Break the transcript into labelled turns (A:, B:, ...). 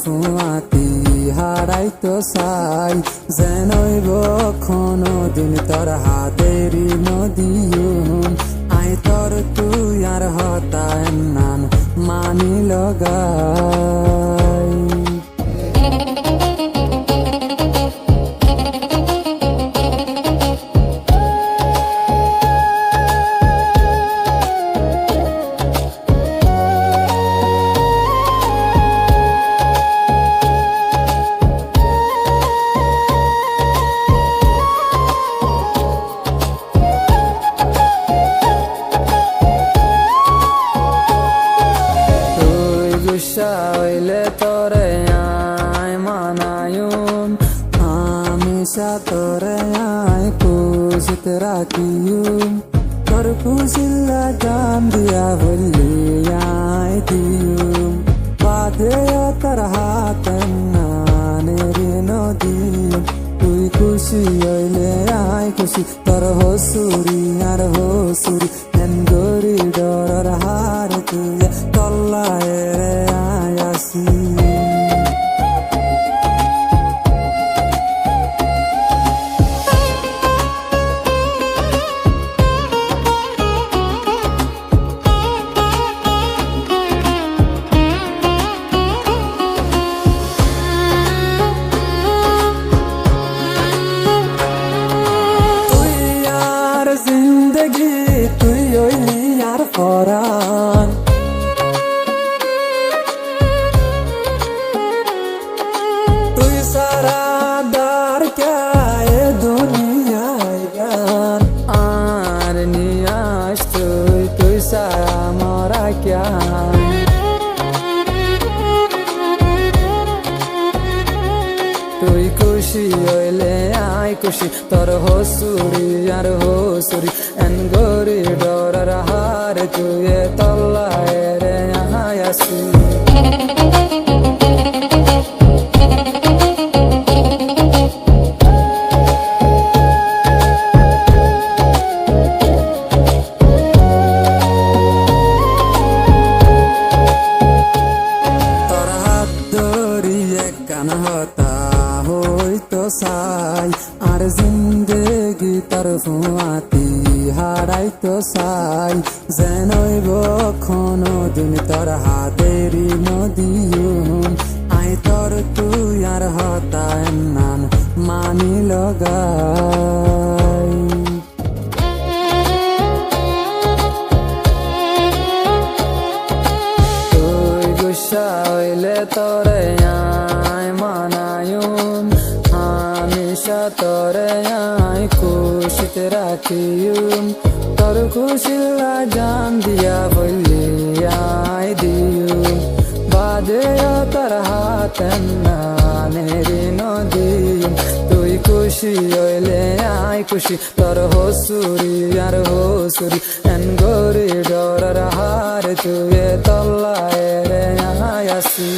A: ফুয়াতি হারাইতো চাই যেনইব কোনো দিন তোর হাতেরি নদীয়ুম আই তোর তুই আর হতায় নান মানি লগাই হইলে তোরে আয় মানায়ুম হামেশা তোরে আয় খুশিতে রাখিয়ুম তোর খুশিল্লা জান দিয়া বললি আয় দিয়ুম বাদে তোর হাত নানের নদী তুই খুশি হইলে আয় খুশি তোর হসুরি আর হসুরি হেন গরি ডর হার তুই তল্লায় রে আয় আসি জিন্দগি তুই হইলি আর পরাণ তুই সারা দার কে দুনিয়ায় গান আর নিয়াস তুই সারা মরা ক্যা তুই খুশি হইলে আয় খুশি তোর হসুরি আর হসুরি এন গরি ডরার হার তুই তল্লায় রে আয় আসি তোর হাত ধরিয়ে কান হতা হইতো চাই আর জিন্দগি তোর ফুয়াতি হারাইতো চাই যেনইব কোনো দিন তোর হাতেরি নদীয়ুম আই তোর তুই আর হতায় নান মানি লগাই তুই গুসা হইলে তোরে আয় মানায়ুম হামেশা তোরে আয় খুশিতে রাখিয়ুম তোর খুশিল্লা জান দিয়া বললি আয় দিয়ুম বাদে তোর হাত নানের নদীয়ুম তুই খুশি হইলে আয় খুশি তোর হসুরি আর হসুরি এন গরি ডরার হার তুই তল্লায় রে আয় আসি